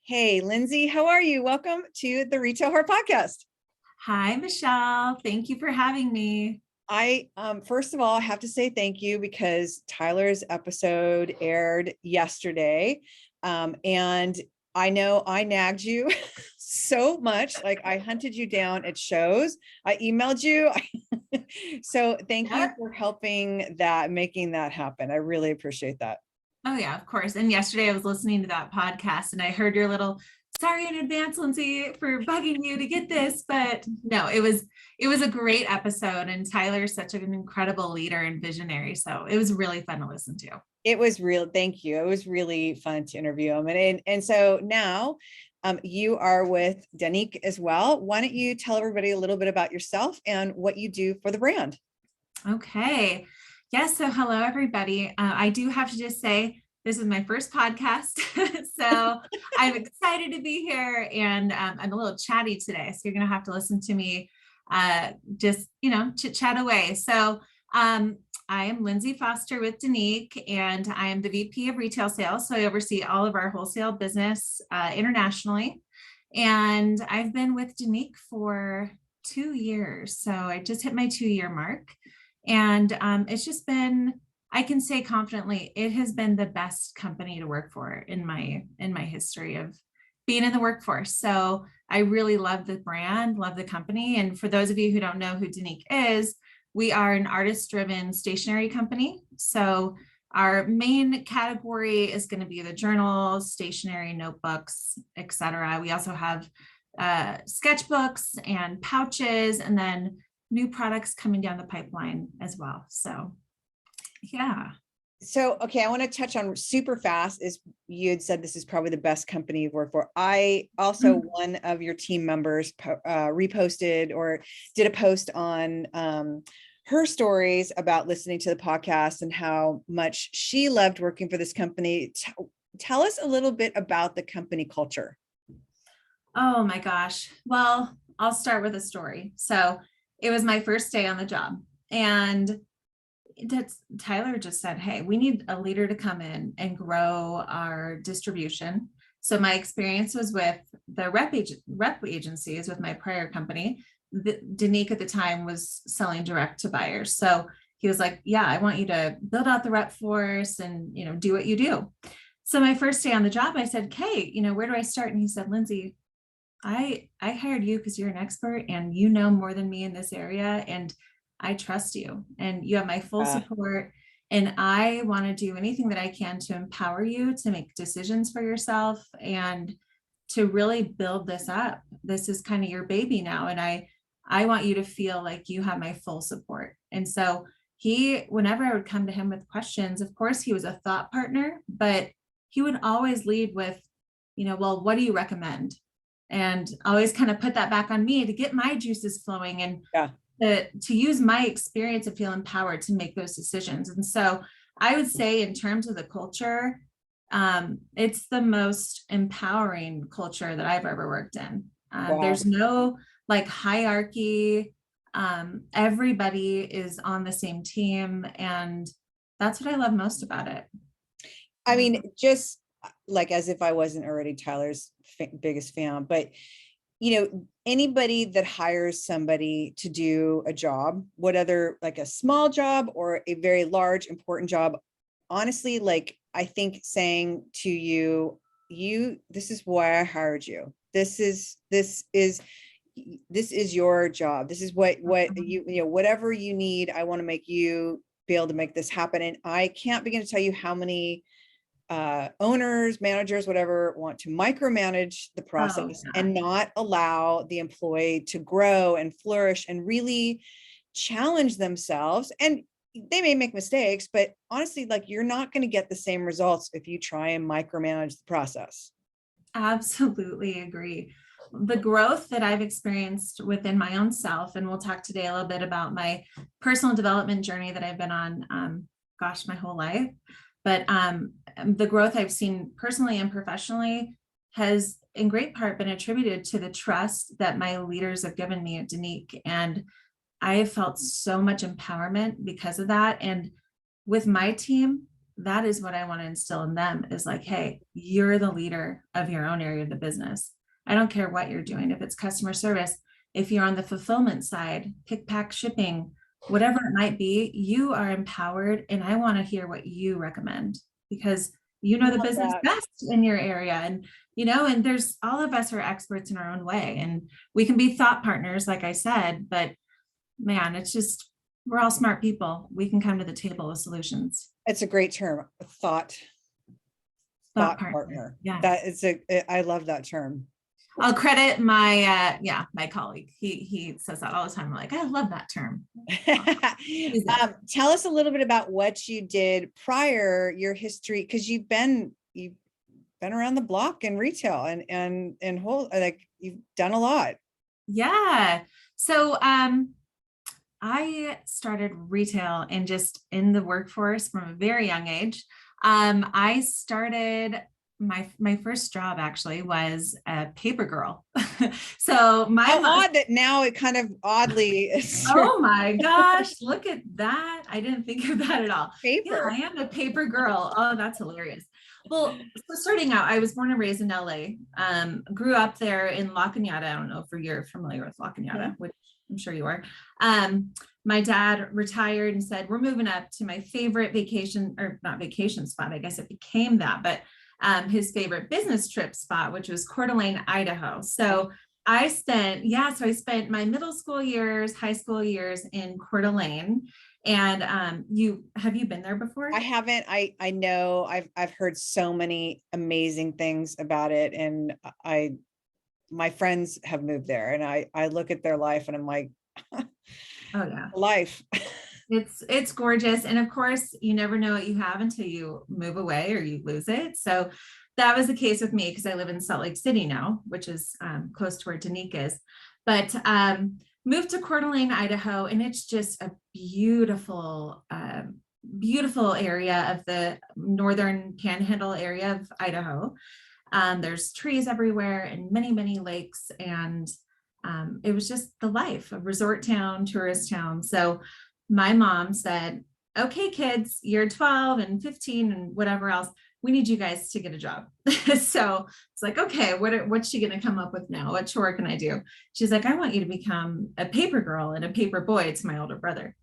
Hey, Lindsay, how are you? Welcome to the Retail Heart Podcast. Hi, Michelle. Thank you for having me. I first of all have to say thank you because Tyler's episode aired yesterday. And I know I nagged you so much. Like I hunted you down at shows. I emailed you. So thank you Yep. for making that happen. I really appreciate that. Oh, yeah, of course. And yesterday I was listening to that podcast and I heard your little sorry in advance, Lindsay, for bugging you to get this. But no, it was a great episode. And Tyler's such an incredible leader and visionary. So it was really fun to listen to. It was real. Thank you. It was really fun to interview him. And so now you are with Denik as well. Why don't you tell everybody a little bit about yourself and what you do for the brand? Okay. Yes. So hello, everybody. I do have to just say this is my first podcast. So I'm excited to be here and I'm a little chatty today. So you're going to have to listen to me just, chit chat away. So I am Lindsay Foster with Denik and I am the VP of retail sales. So I oversee all of our wholesale business internationally. And I've been with Denik for 2 years. So I just hit my 2-year mark. And it's just been, I can say confidently, it has been the best company to work for in my history of being in the workforce. So I really love the brand, love the company. And for those of you who don't know who Denik is, we are an artist-driven stationery company. So our main category is going to be the journals, stationery, notebooks, etc. We also have sketchbooks and pouches, and then new products coming down the pipeline as well. So, yeah. So, okay, I want to touch on super fast is you had said this is probably the best company you've worked for. I also, one of your team members reposted or did a post on her stories about listening to the podcast and how much she loved working for this company. Tell us a little bit about the company culture. Oh my gosh. Well, I'll start with a story. So it was my first day on the job and Tyler just said, hey, we need a leader to come in and grow our distribution. So my experience was with the rep agencies with my prior company. Denik at the time was selling direct to buyers. So he was like, yeah, I want you to build out the rep force and, do what you do. So my first day on the job, I said, okay, where do I start? And he said, Lindsay, I hired you because you're an expert and you know more than me in this area. And I trust you and you have my full support. And I want to do anything that I can to empower you to make decisions for yourself and to really build this up. This is kind of your baby now. And I want you to feel like you have my full support. And so whenever I would come to him with questions, of course, he was a thought partner, but he would always lead with, well, what do you recommend? And always kind of put that back on me to get my juices flowing and to use my experience and feel empowered to make those decisions. And so I would say in terms of the culture, it's the most empowering culture that I've ever worked in. There's no hierarchy. Everybody is on the same team. And that's what I love most about it. I mean, just like as if I wasn't already Tyler's biggest fan, but anybody that hires somebody to do a job, whether like a small job or a very large, important job, honestly, I think saying to you, this is why I hired you. This is your job. This is what whatever you need, I want to make you be able to make this happen. And I can't begin to tell you how many owners, managers, whatever, want to micromanage the process and not allow the employee to grow and flourish and really challenge themselves. And they may make mistakes, but honestly, you're not going to get the same results if you try and micromanage the process. Absolutely agree. The growth that I've experienced within my own self, and we'll talk today a little bit about my personal development journey that I've been on, my whole life. But the growth I've seen personally and professionally has in great part been attributed to the trust that my leaders have given me at Denik. And I have felt so much empowerment because of that. And with my team, that is what I want to instill in them is like, hey, you're the leader of your own area of the business. I don't care what you're doing. If it's customer service, if you're on the fulfillment side, pick, pack, shipping, whatever it might be, you are empowered. And I want to hear what you recommend because you know the Love business that. best in your area. And, and there's all of us are experts in our own way. And we can be thought partners, like I said, but man, it's just, we're all smart people. We can come to the table with solutions. It's a great term, thought partner. Yeah. That is I love that term. I'll credit my my colleague. He says that all the time. I'm like, I love that term. Tell us a little bit about what you did prior, your history, because you've been around the block in retail and whole, like you've done a lot. Yeah. So I started retail and just in the workforce from a very young age. I started my first job actually was a paper girl. So how odd that now it kind of oddly is. Oh my gosh, look at that. I didn't think of that at all. Paper. Yeah, I am a paper girl. Oh, that's hilarious. Well, so starting out, I was born and raised in LA. Grew up there in La Cañada. I don't know if you're familiar with La Cañada, which I'm sure you are. My dad retired and said, we're moving up to my favorite vacation, or not vacation spot. I guess it became that, but his favorite business trip spot, which was Coeur d'Alene, Idaho. So I spent my middle school years, high school years in Coeur d'Alene. And have you been there before? I haven't. I know I've heard so many amazing things about it. And my friends have moved there and I look at their life and I'm like, oh yeah, life. It's gorgeous. And of course, you never know what you have until you move away or you lose it. So that was the case with me because I live in Salt Lake City now, which is close to where Denik is. But moved to Coeur d'Alene, Idaho, and it's just a beautiful, beautiful area of the northern panhandle area of Idaho. There's trees everywhere and many, many lakes. And it was just the life, a resort town, tourist town. So my mom said, okay, kids, you're 12 and 15 and whatever else. We need you guys to get a job. So it's like, okay, what's she going to come up with now? What chore can I do? She's like, I want you to become a paper girl and a paper boy. It's my older brother.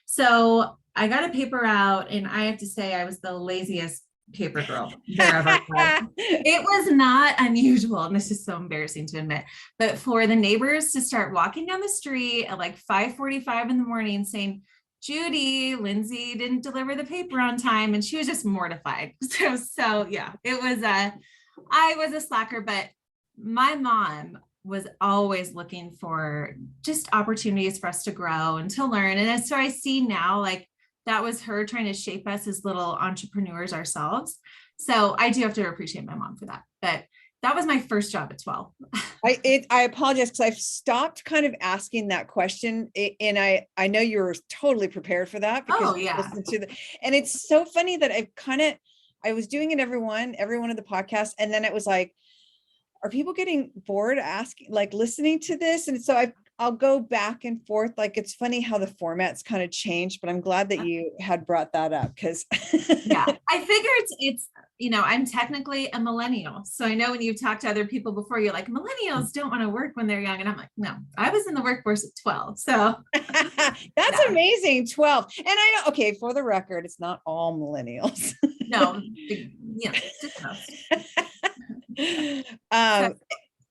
So I got a paper out and I have to say I was the laziest paper girl there ever was. It was not unusual, and this is so embarrassing to admit, but for the neighbors to start walking down the street at like 5:45 in the morning saying, Judy, Lindsay didn't deliver the paper on time, and she was just mortified. So yeah, it was I was a slacker, but my mom was always looking for just opportunities for us to grow and to learn. And so I see now, like, that was her trying to shape us as little entrepreneurs ourselves. So I do have to appreciate my mom for that. But that was my first job at 12. I apologize because I've stopped kind of asking that question. And I know you were totally prepared for that because you listened to and it's so funny that I was doing it every one of the podcasts. And then it was like, are people getting bored asking, like listening to this? And so I'll go back and forth. Like, it's funny how the formats kind of changed, but I'm glad that you had brought that up because yeah, I figure it's, I'm technically a millennial. So I know when you've talked to other people before, you're like, millennials don't want to work when they're young. And I'm like, no, I was in the workforce at 12. So that's amazing. 12. And I know, okay, for the record, it's not all millennials. No, just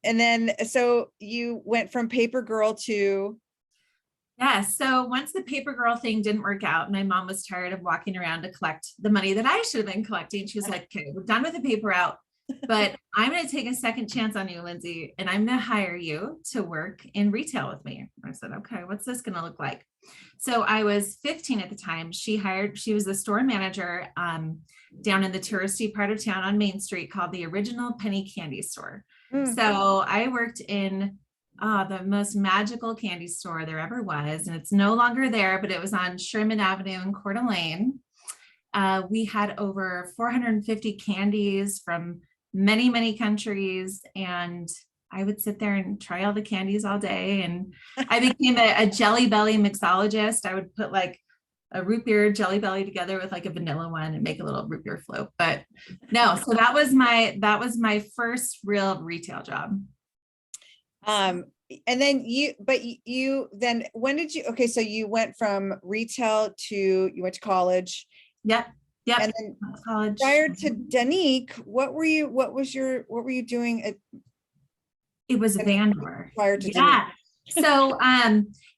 and then, so you went from paper girl to. Yeah. So once the paper girl thing didn't work out, my mom was tired of walking around to collect the money that I should have been collecting. She was like, okay, we're done with the paper out, but I'm going to take a second chance on you, Lindsay, and I'm going to hire you to work in retail with me. I said, okay, what's this going to look like? So I was 15 at the time. She was the store manager down in the touristy part of town on Main Street called the Original Penny Candy Store. Mm-hmm. So I worked in the most magical candy store there ever was. And it's no longer there, but it was on Sherman Avenue in Coeur d'Alene. We had over 450 candies from many, many countries. And I would sit there and try all the candies all day. And I became a Jelly Belly mixologist. I would put like a root beer Jelly Belly together with like a vanilla one and make a little root beer float. But no, so that was my first real retail job. And then then when did you, okay, so you went from retail to, you went to college. Yep. And then College. prior to Denik, what were you doing at? It was Vandore. Prior to yeah. So,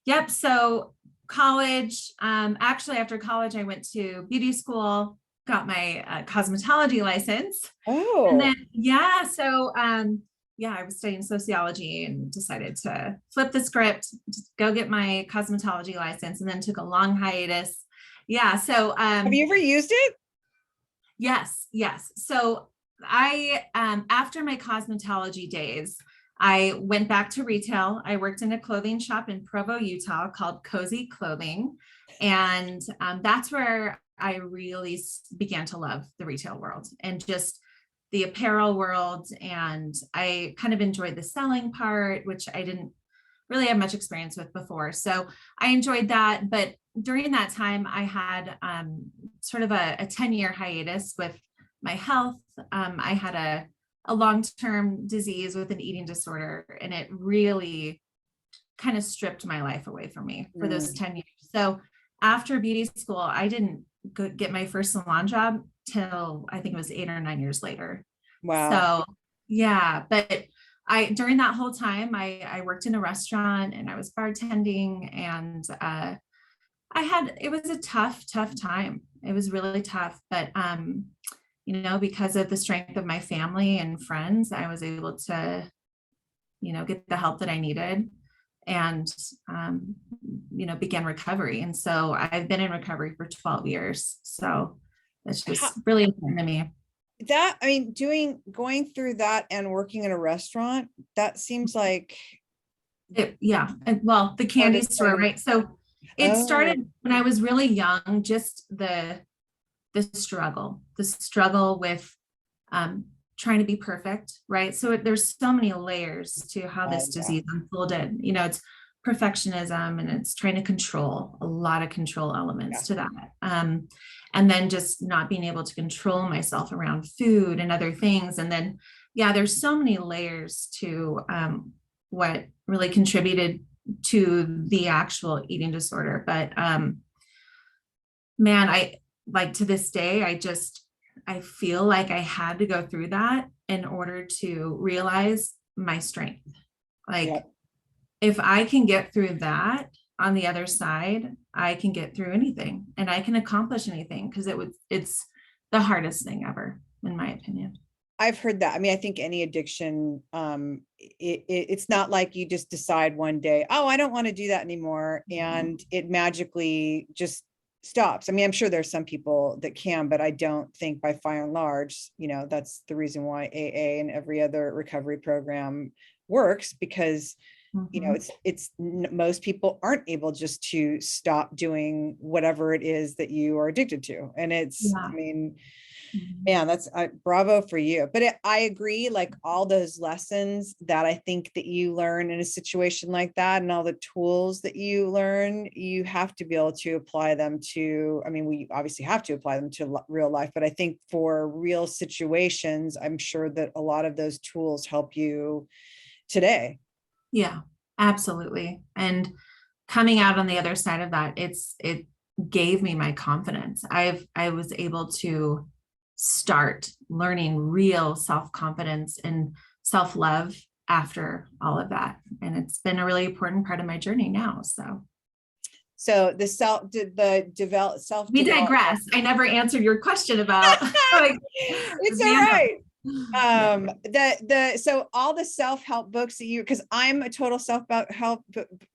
yep. So college, actually after college, I went to beauty school, got my cosmetology license. Oh. And then, yeah. So, I was studying sociology and decided to flip the script, just go get my cosmetology license, and then took a long hiatus. Yeah. So, have you ever used it? Yes. So I, after my cosmetology days, I went back to retail. I worked in a clothing shop in Provo, Utah called Cozy Clothing. And that's where I really began to love the retail world and just the apparel world. And I kind of enjoyed the selling part, which I didn't really have much experience with before. So I enjoyed that. But during that time, I had sort of a 10-year hiatus with my health. I had a long-term disease with an eating disorder, and it really kind of stripped my life away from me for those 10 years. So after beauty school, I didn't get my first salon job till I think it was 8 or 9 years later. Wow. So yeah, but during that whole time, I worked in a restaurant and I was bartending, and it was a tough time. It was really tough, but because of the strength of my family and friends, I was able to, get the help that I needed and, begin recovery. And so I've been in recovery for 12 years. So that's just really important to me. Going through that and working in a restaurant, that seems like well, the candy store, right? So it started when I was really young, just the struggle with trying to be perfect, right? So there's so many layers to how this disease unfolded. It's perfectionism, and it's trying to control, a lot of control elements to that. And then just not being able to control myself around food and other things. And then, there's so many layers to what really contributed to the actual eating disorder. But man, to this day, I feel like I had to go through that in order to realize my strength. If I can get through that, on the other side, I can get through anything and I can accomplish anything, because it's the hardest thing ever, in my opinion. I've heard that. I think any addiction, it's not like you just decide one day, oh, I don't want to do that anymore, and it magically just stops. I'm sure there's some people that can, but I don't think by far and large, that's the reason why AA and every other recovery program works, because it's most people aren't able just to stop doing whatever it is that you are addicted to. And it's, man, that's bravo for you. But I agree, like all those lessons that I think that you learn in a situation like that, and all the tools that you learn, you have to be able to apply them to, we obviously have to apply them to real life, but I think for real situations, I'm sure that a lot of those tools help you today. Yeah, absolutely. And coming out on the other side of that, it gave me my confidence. I was able to start learning real self-confidence and self-love after all of that. And it's been a really important part of my journey now. So the self. We digress. I never answered your question about. It's all right. So all the self-help books that because I'm a total self-help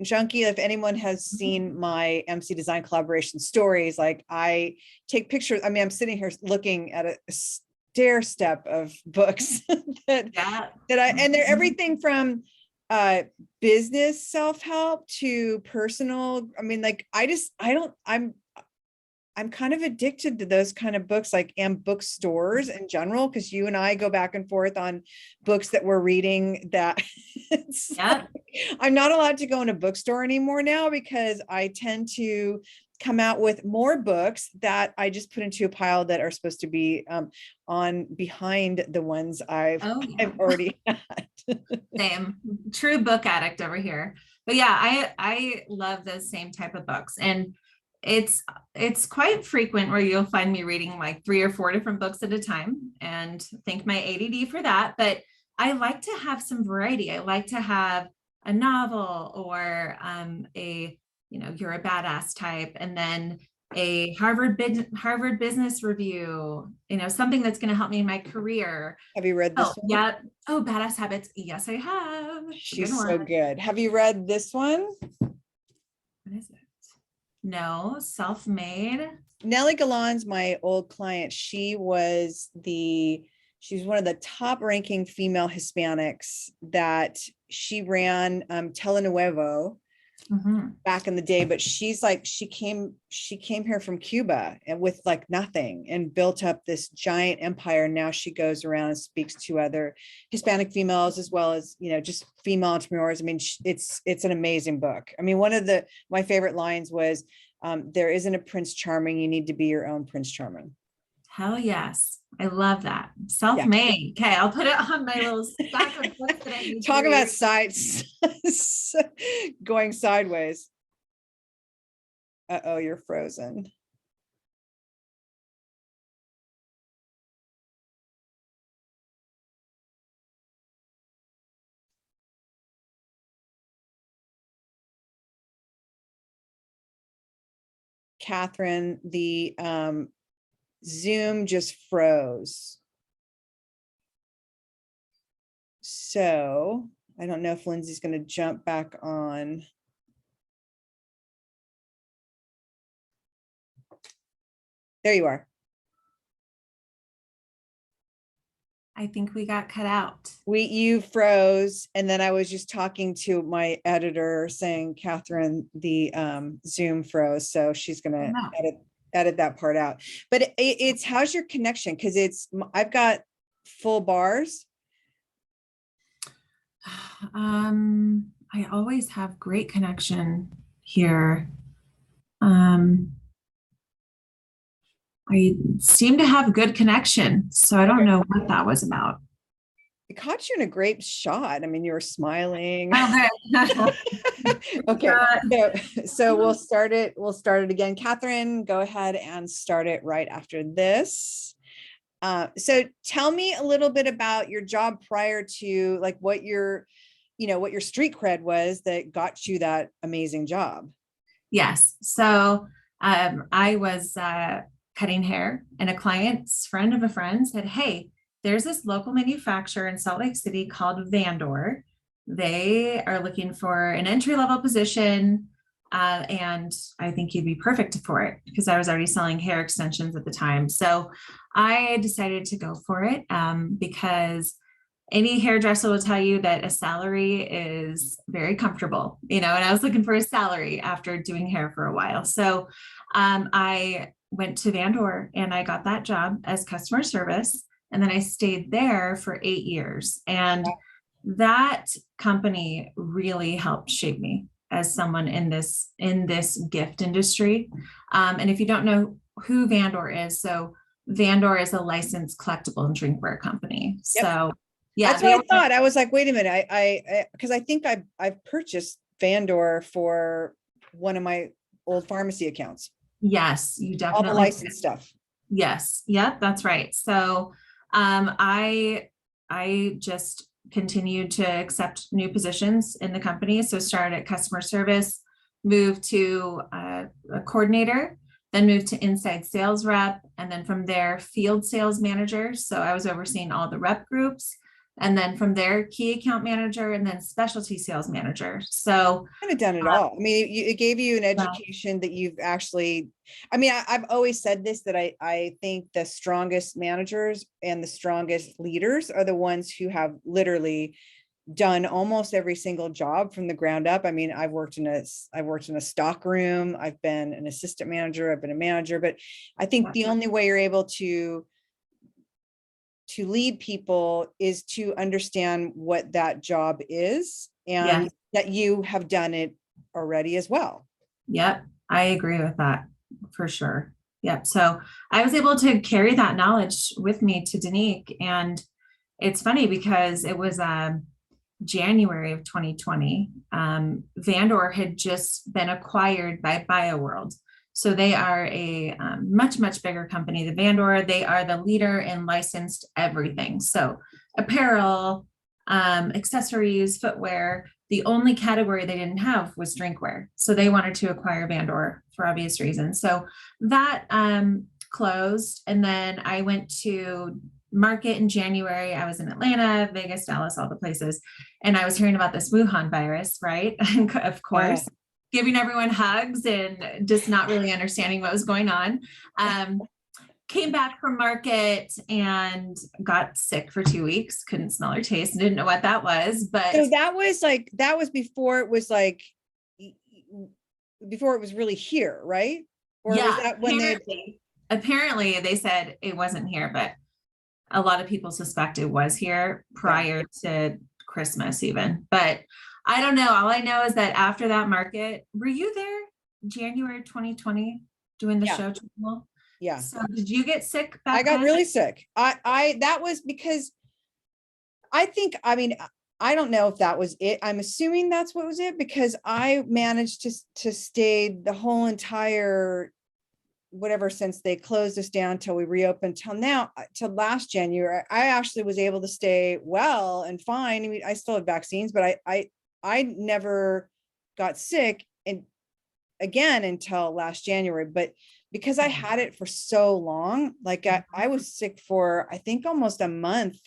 junkie. If anyone has seen my MC Design Collaboration stories, like I take pictures. I'm sitting here looking at a stair step of books and they're everything from business self-help to personal. I'm kind of addicted to those kind of books, and bookstores in general, because you and I go back and forth on books that we're reading that I'm not allowed to go in a bookstore anymore now, because I tend to come out with more books that I just put into a pile that are supposed to be on behind the ones I've already had. Same, true book addict over here. But yeah, I love those same type of books, and it's quite frequent where you'll find me reading like 3 or 4 different books at a time, and thank my ADD for that. But I like to have some variety. I like to have a novel or a, you know, you're a badass type, and then a Harvard Business Review, you know, something that's going to help me in my career. Have you read this one? Yeah. Oh, Badass Habits. Yes, I have. She's so good. Have you read this one? What is it? No, Self-Made. Nellie Galan's my old client. She's one of the top ranking female Hispanics that she ran Telenuevo back in the day, but she's like, she came here from Cuba and with like nothing and built up this giant empire. Now she goes around and speaks to other Hispanic females as well as, you know, just female entrepreneurs. I mean, it's an amazing book. I mean, one of my favorite lines was, there isn't a Prince Charming, you need to be your own Prince Charming. Hell yes. I love that. Self-made. Yeah. Okay. I'll put it on my little stack of books that I need. Talk about sides going sideways. Uh-oh, you're frozen. Catherine, the Zoom just froze. So I don't know if Lindsay's going to jump back on. There you are. I think we got cut out. You froze. And then I was just talking to my editor saying, Catherine, the Zoom froze. So she's going to edit that part out. But it's how's your connection? Because I've got full bars. I always have great connection here. I seem to have good connection, so I don't know what that was about. It caught you in a great shot. I mean, you were smiling. Okay. Okay. So we'll start it. We'll start it again. Catherine, go ahead and start it right after this. So tell me a little bit about your job prior to like what your street cred was that got you that amazing job. Yes. So I was cutting hair, and a client's friend of a friend said, hey, there's this local manufacturer in Salt Lake City called Vandore. They are looking for an entry-level position. And I think you'd be perfect for it, because I was already selling hair extensions at the time. So I decided to go for it because any hairdresser will tell you that a salary is very comfortable, you know, and I was looking for a salary after doing hair for a while. So I went to Vandore and I got that job as customer service. And then I stayed there for 8 years. And that company really helped shape me as someone in this gift industry. And if you don't know who Vandore is, so Vandore is a licensed collectible and drinkware company. Yep. So yeah, that's what I thought. I was like, wait a minute, because I think I've purchased Vandore for one of my old pharmacy accounts. Yes, you definitely. All the licensed stuff. Yes. Yep. That's right. So I just continued to accept new positions in the company. So started at customer service, moved to a coordinator, then moved to inside sales rep, and then from there, field sales manager. So I was overseeing all the rep groups. And then from there, key account manager, and then specialty sales manager. So kind of done it all. I mean, it gave you an education that you've actually, I mean, I've always said this, that I think the strongest managers and the strongest leaders are the ones who have literally done almost every single job from the ground up. I mean, I've worked in a stock room. I've been an assistant manager. I've been a manager, but I think the only way you're able to lead people is to understand what that job is, and that you have done it already as well. Yep. I agree with that for sure. Yep. So I was able to carry that knowledge with me to Denik. And it's funny because it was January of 2020. Vandore had just been acquired by BioWorld. So they are a much, much bigger company than Vandore. They are the leader in licensed everything. So apparel, accessories, footwear. The only category they didn't have was drinkware. So they wanted to acquire Vandore for obvious reasons. So that closed. And then I went to market in January. I was in Atlanta, Vegas, Dallas, all the places. And I was hearing about this Wuhan virus, right? And of course, giving everyone hugs and just not really understanding what was going on. Came back from market and got sick for 2 weeks, couldn't smell or taste, and didn't know what that was. But so that was before it was like, before it was really here, right? Or yeah, was that when apparently they said it wasn't here, but a lot of people suspect it was here prior to Christmas even. But I don't know. All I know is that after that market, were you there January 2020 doing the show? Yeah. So did you get sick back I got then? really sick. That was because I think, I mean, I don't know if that was it. I'm assuming that's what was it, because I managed to stay the whole entire, whatever, since they closed us down till we reopened till now, till last January. I actually was able to stay well and fine. I mean, I still had vaccines, but I never got sick and again until last January. But because I had it for so long, like I was sick for, I think, almost a month,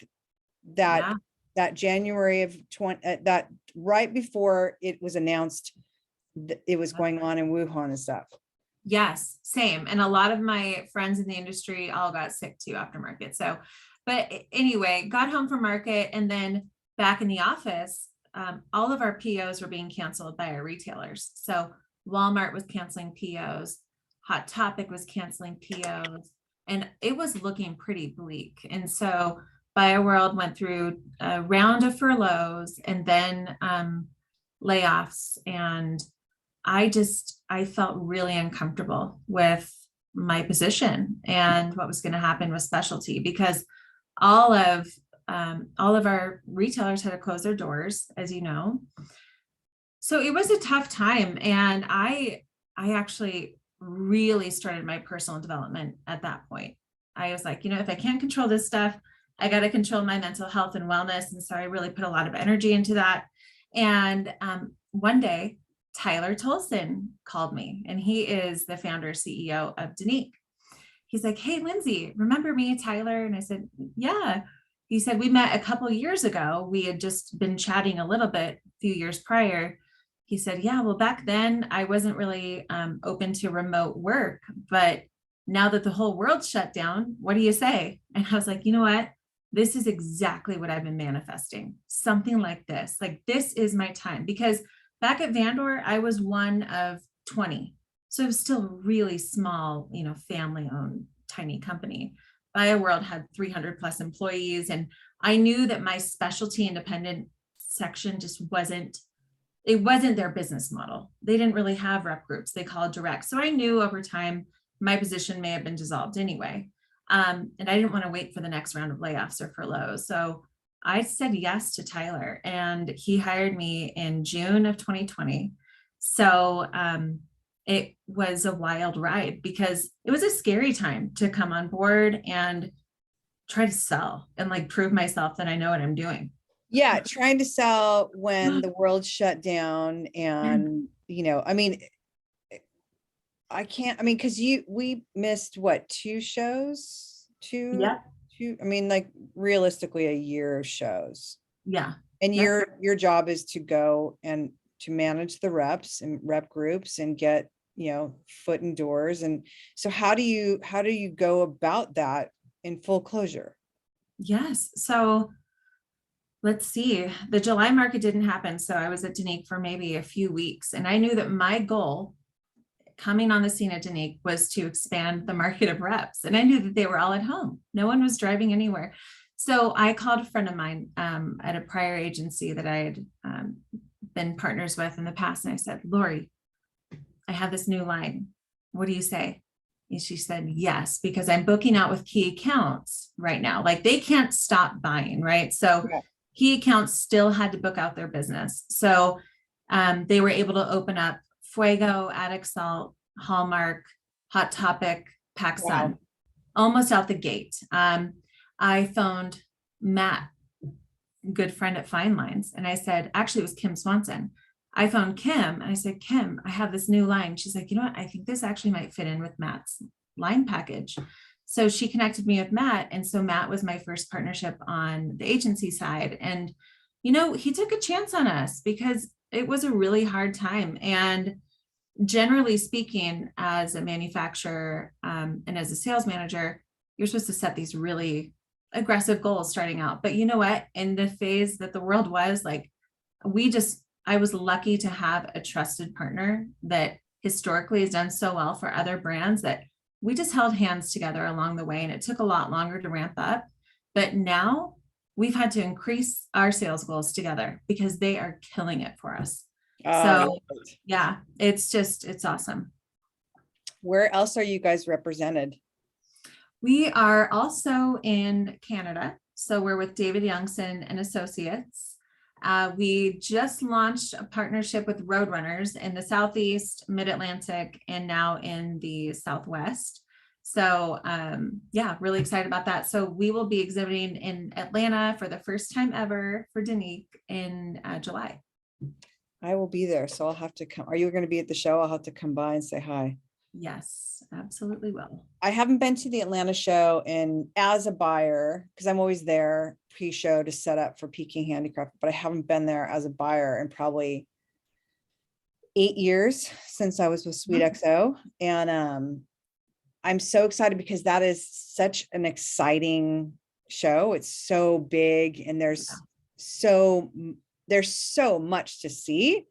that January of 20, that right before it was announced that it was going on in Wuhan and stuff. Yes, same. And a lot of my friends in the industry all got sick too after market. So, but anyway, got home from market and then back in the office, all of our POs were being canceled by our retailers. So Walmart was canceling POs, Hot Topic was canceling POs, and it was looking pretty bleak. And so BioWorld went through a round of furloughs and then layoffs. And I felt really uncomfortable with my position and what was going to happen with specialty, because all of our retailers had to close their doors, as you know. So it was a tough time. And I actually really started my personal development at that point. I was like, if I can't control this stuff, I got to control my mental health and wellness. And so I really put a lot of energy into that. And one day, Tyler Tolson called me, and he is the founder CEO of Denik. He's like, "Hey, Lindsay, remember me, Tyler?" And I said, "Yeah." He said, "We met a couple of years ago. We had just been chatting a little bit a few years prior." He said, "Yeah, well, back then I wasn't really open to remote work, but now that the whole world's shut down, what do you say?" And I was like, "You know what? This is exactly what I've been manifesting. Something like this. Like, this is my time." Because back at Vandore, I was one of 20. So it was still a really small, family-owned tiny company. BioWorld had 300 plus employees. And I knew that my specialty independent section just wasn't their business model. They didn't really have rep groups. They called direct. So I knew over time my position may have been dissolved anyway. And I didn't want to wait for the next round of layoffs or furloughs. So I said yes to Tyler, and he hired me in June of 2020. So it was a wild ride, because it was a scary time to come on board and try to sell and like prove myself that I know what I'm doing. Yeah, trying to sell when the world shut down. And I mean, because we missed what, two shows, Yeah. I mean, like realistically a year of shows. Yeah. And your job is to go and to manage the reps and rep groups and get, foot in doors. And so how do you go about that in full closure? Yes. So let's see, the July market didn't happen. So I was at Denik for maybe a few weeks. And I knew that my goal coming on the scene at Denik was to expand the market of reps. And I knew that they were all at home. No one was driving anywhere. So I called a friend of mine at a prior agency that I had been partners with in the past. And I said, "Lori, I have this new line. What do you say? And she said, yes, because I'm booking out with key accounts right now. Like they can't stop buying, right? So Yeah. key accounts still had to book out their business. So they were able to open up Fuego, Attic Salt, Hallmark, Hot Topic, PacSun, almost out the gate. I phoned Matt, good friend at Fine Lines, and I said, actually, it was Kim Swanson. I phoned Kim and I said, Kim, I have this new line. She's like, you know what? I think this actually might fit in with Matt's line package. So she connected me with Matt. And so Matt was my first partnership on the agency side. And, you know, he took a chance on us because it was a really hard time. And generally speaking, as a manufacturer and as a sales manager, you're supposed to set these really aggressive goals starting out. But you know what? In the phase that the world was like, I was lucky to have a trusted partner that historically has done so well for other brands that we just held hands together along the way. And it took a lot longer to ramp up. But now we've had to increase our sales goals together because they are killing it for us. So yeah, it's awesome. Where else are you guys represented? We are also in Canada. So we're with David Youngson and Associates. We just launched a partnership with Roadrunners in the Southeast, Mid-Atlantic, and now in the Southwest. So yeah, really excited about that. So we will be exhibiting in Atlanta for the first time ever for Denik in July. I will be there, so I'll have to come. Are you going to be at the show? I'll have to come by and say hi. Yes, absolutely will. I haven't been to the Atlanta show and as a buyer, because I'm always there pre-show to set up for Peking Handicraft, but I haven't been there as a buyer in probably 8 years since I was with Sweet XO. And I'm so excited because that is such an exciting show. It's so big and there's so much to see.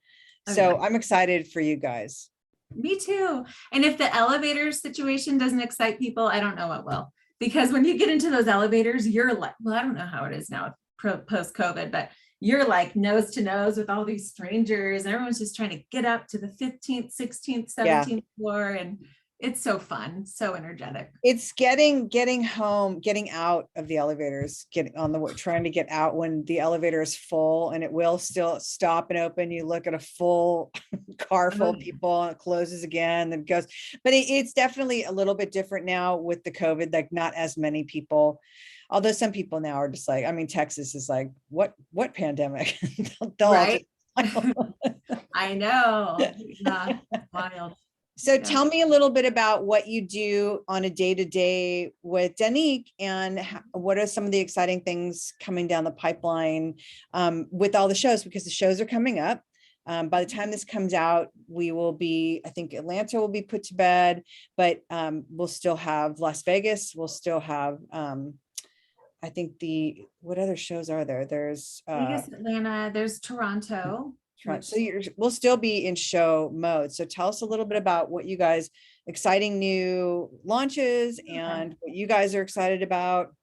So I'm excited for you guys. Me too. And if the elevator situation doesn't excite people, I don't know what will. Because when you get into those elevators, you're like, well, I don't know how it is now post-COVID, but you're like nose to nose with all these strangers. And everyone's just trying to get up to the 15th, 16th, 17th floor. And it's so fun, so energetic. It's getting home, getting out of the elevators, getting on the way, trying to get out when the elevator is full, and it will still stop and open. You look at a full car full of people and it closes again, then goes. But it's definitely a little bit different now with the COVID, like not as many people. Although some people now are just like, I mean, Texas is like, what pandemic? Right? I know. Yeah, wild. So tell me a little bit about what you do on a day-to-day with Denik and what are some of the exciting things coming down the pipeline with all the shows, because the shows are coming up. By the time this comes out, I think Atlanta will be put to bed, but we'll still have Las Vegas. We'll still have, I think what other shows are there? There's Vegas, Atlanta, there's Toronto. So we'll still be in show mode. So tell us a little bit about what you guys, exciting new launches and what you guys are excited about.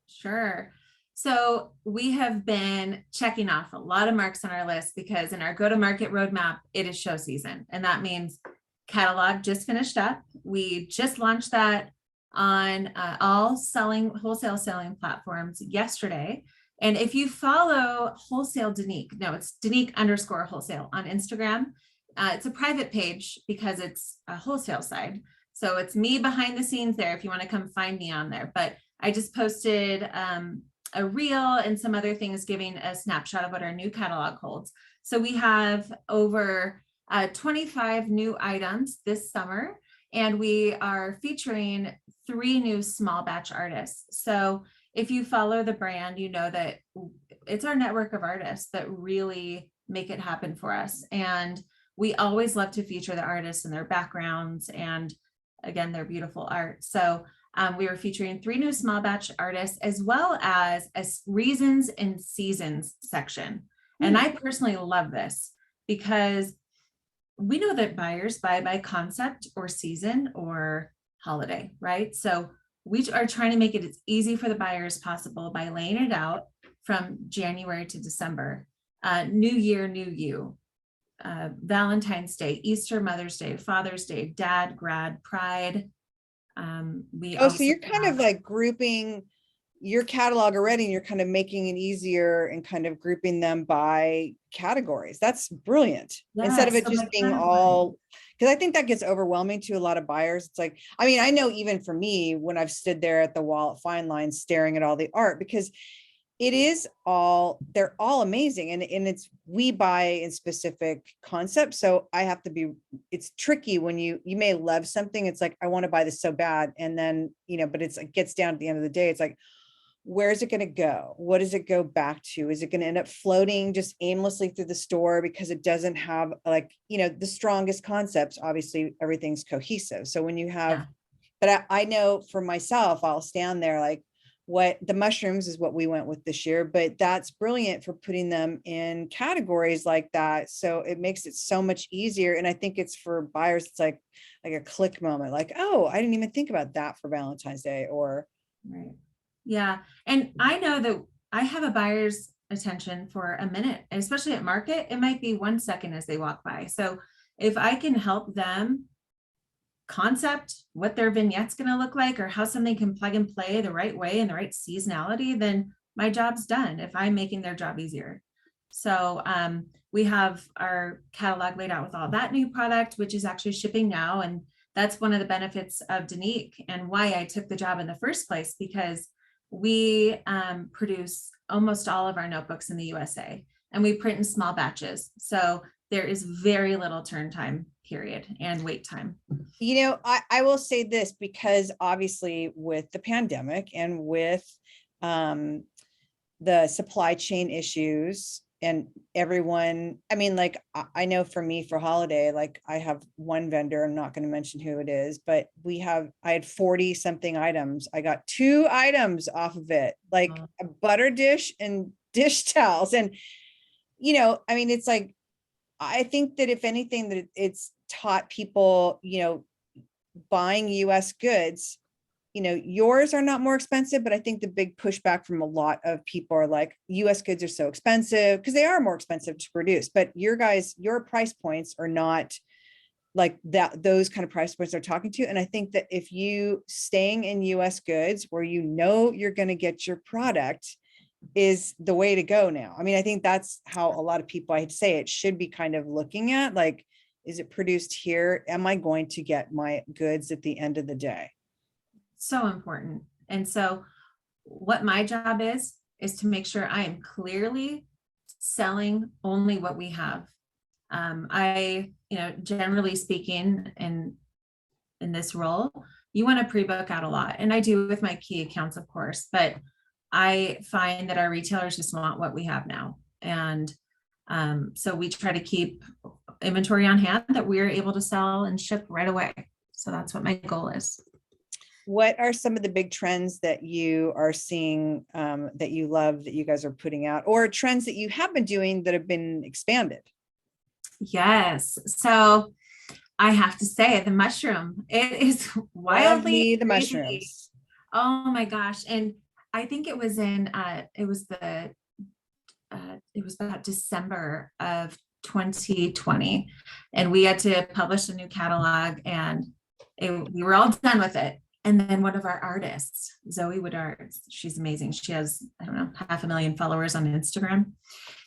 Sure. So we have been checking off a lot of marks on our list because in our go-to-market roadmap, it is show season. And that means catalog just finished up. We just launched that on all wholesale selling platforms yesterday. And if you follow Wholesale Denik, no, it's Denik_wholesale on Instagram. It's a private page because it's a wholesale side. So it's me behind the scenes there if you want to come find me on there. But I just posted a reel and some other things giving a snapshot of what our new catalog holds. So we have over 25 new items this summer, and we are featuring 3 new small batch artists. So if you follow the brand, you know that it's our network of artists that really make it happen for us. And we always love to feature the artists and their backgrounds and, again, their beautiful art. So we are featuring 3 new small batch artists as well as a reasons and seasons section. And I personally love this because we know that buyers buy by concept or season or holiday, right? So we are trying to make it as easy for the buyer as possible by laying it out from January to December. New year, new you. Valentine's Day, Easter, Mother's Day, Father's Day, Dad, Grad, Pride. We Oh, so also you're kind of have, like grouping your catalog already, and you're kind of making it easier and kind of grouping them by categories. That's brilliant. Instead yeah, of it so just by being category. all, because I think that gets overwhelming to a lot of buyers. It's like, I mean, I know even for me, when I've stood there at the wall at Fine Line staring at all the art, because it is all, they're all amazing. And it's, we buy in specific concepts. So I have to be, it's tricky when you may love something. It's like, I want to buy this so bad. And then, but it's, it gets down at the end of the day. It's like, where's it going to go? What does it go back to? Is it going to end up floating just aimlessly through the store because it doesn't have like, the strongest concepts? Obviously everything's cohesive. So when you have, Yeah. but I know for myself, I'll stand there like, what the mushrooms is what we went with this year, but that's brilliant for putting them in categories like that. So it makes it so much easier. And I think it's for buyers, it's like a click moment, like, oh, I didn't even think about that for Valentine's Day. Or Right. Yeah. And I know that I have a buyer's attention for a minute, especially at market. It might be 1 second as they walk by. So if I can help them concept what their vignette's going to look like, or how something can plug and play the right way and the right seasonality, then my job's done if I'm making their job easier. So we have our catalog laid out with all that new product, which is actually shipping now. And that's one of the benefits of Denik and why I took the job in the first place, because we produce almost all of our notebooks in the USA, and we print in small batches. So there is very little turn time period and wait time. I will say this, because obviously with the pandemic and with the supply chain issues and everyone, I mean, like, I know for me for holiday, like I have one vendor, I'm not going to mention who it is, but I had 40 something items. I got 2 items off of it, like a butter dish and dish towels. And, I mean, it's like, I think that if anything, that it's taught people, buying US goods, yours are not more expensive, but I think the big pushback from a lot of people are like, US goods are so expensive, because they are more expensive to produce, but your price points are not like that, those kind of price points they're talking to. And I think that if you staying in US goods where you're going to get your product is the way to go now. I mean, I think that's how a lot of people, I hate to say it, should be kind of looking at, like, is it produced here? Am I going to get my goods at the end of the day? So important. And so what my job is to make sure I am clearly selling only what we have. Generally speaking, in this role, you want to pre-book out a lot. And I do with my key accounts, of course, but I find that our retailers just want what we have now. And so we try to keep inventory on hand that we're able to sell and ship right away. So that's what my goal is. What are some of the big trends that you are seeing that you love, that you guys are putting out, or trends that you have been doing that have been expanded? Yes. So I have to say, the mushroom, it is Love wildly me the crazy. mushrooms. Oh my gosh. And I think it was it was about December of 2020. And we had to publish a new catalog, and we were all done with it. And then one of our artists, Zoe Woodard, she's amazing. She has, I don't know, 500,000 followers on Instagram.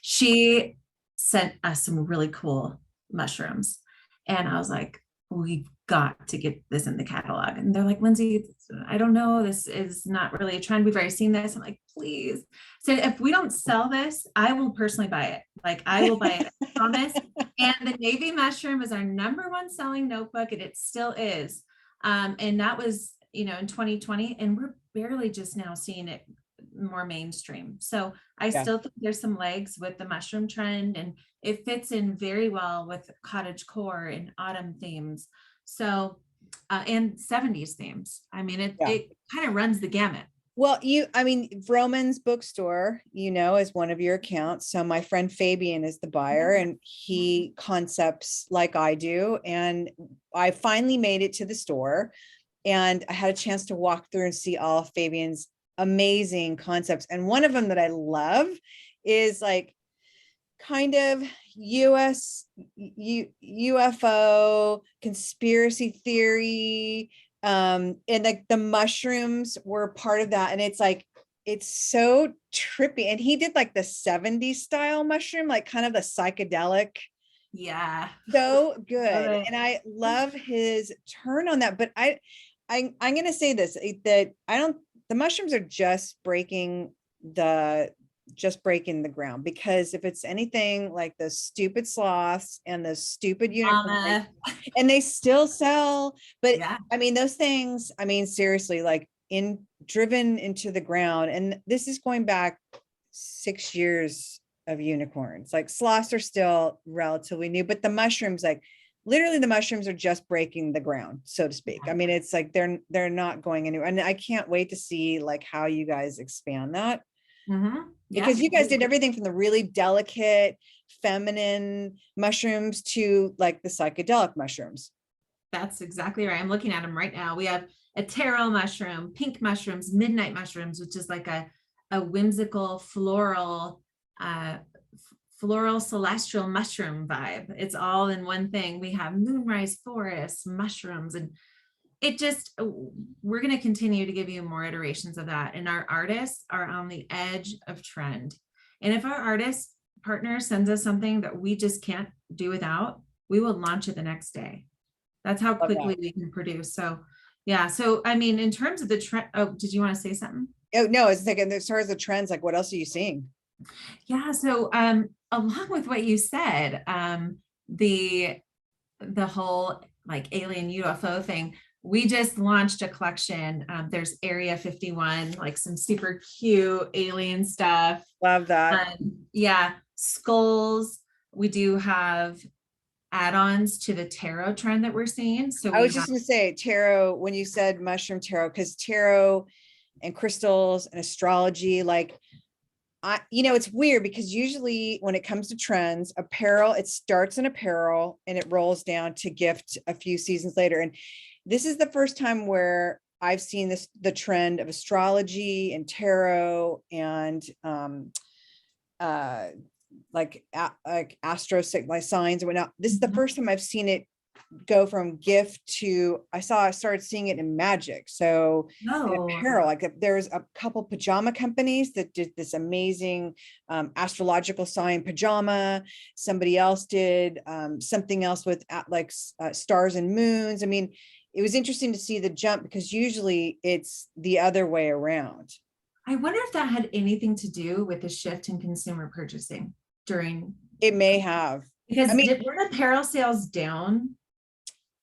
She sent us some really cool mushrooms. And I was like, we got to get this in the catalog. And they're like, Lindsay, I don't know, this is not really a trend. We've already seen this. I'm like, please. So if we don't sell this, I will personally buy it. Like, I will buy it, I promise. And the navy mushroom is our #1 selling notebook, and it still is. And that was, in 2020, and we're barely just now seeing it more mainstream. So I still think there's some legs with the mushroom trend, and it fits in very well with cottage core and autumn themes. So, and 70s themes. I mean, it kind of runs the gamut. Well, Vroman's bookstore, is one of your accounts. So my friend Fabian is the buyer, and he concepts like I do. And I finally made it to the store, and I had a chance to walk through and see all of Fabian's amazing concepts. And one of them that I love is like kind of UFO conspiracy theory. And like the mushrooms were part of that. And it's like, it's so trippy. And he did like the 70s style mushroom, like kind of the psychedelic. Yeah. So Love good. it. And I love his turn on that. But I'm going to say this, that the mushrooms are just breaking the ground, because if it's anything like the stupid sloths and the stupid unicorns, Mama. and they still sell, but Yeah. I mean, those things, I mean, seriously, like driven into the ground. And this is going back 6 years of unicorns. Like sloths are still relatively new, but the mushrooms, like literally the mushrooms are just breaking the ground, so to speak. I mean, it's like they're not going anywhere. And I can't wait to see like how you guys expand that. Mm-hmm. Because you guys did everything from the really delicate feminine mushrooms to like the psychedelic mushrooms. That's exactly right. I'm looking at them right now. We have a taro mushroom, pink mushrooms, midnight mushrooms, which is like a whimsical floral celestial mushroom vibe. It's all in one thing. We have moonrise forests, mushrooms, and it just, we're going to continue to give you more iterations of that. And our artists are on the edge of trend. And if our artist partner sends us something that we just can't do without, we will launch it the next day. That's how quickly we can produce. So yeah. So, I mean, in terms of the trend, oh, did you want to say something? Oh, no, it's like, as far as the trends, like what else are you seeing? Yeah. So, along with what you said, the whole like alien UFO thing, we just launched a collection. There's Area 51, like some super cute alien stuff. Love that. Yeah, skulls. We do have add-ons to the tarot trend that we're seeing. So I was just going to say tarot, when you said mushroom tarot, because tarot and crystals and astrology, like it's weird because usually when it comes to trends, apparel, it starts in apparel and it rolls down to gift a few seasons later. And this is the first time where I've seen the trend of astrology and tarot and like astro signs and whatnot. This is the first time I've seen it go from gift to, I started seeing it in magic. So apparel, like there's a couple pajama companies that did this amazing astrological sign pajama. Somebody else did something else with stars and moons. I mean, it was interesting to see the jump because usually it's the other way around. I wonder if that had anything to do with the shift in consumer purchasing during. It may have. Because were apparel sales down?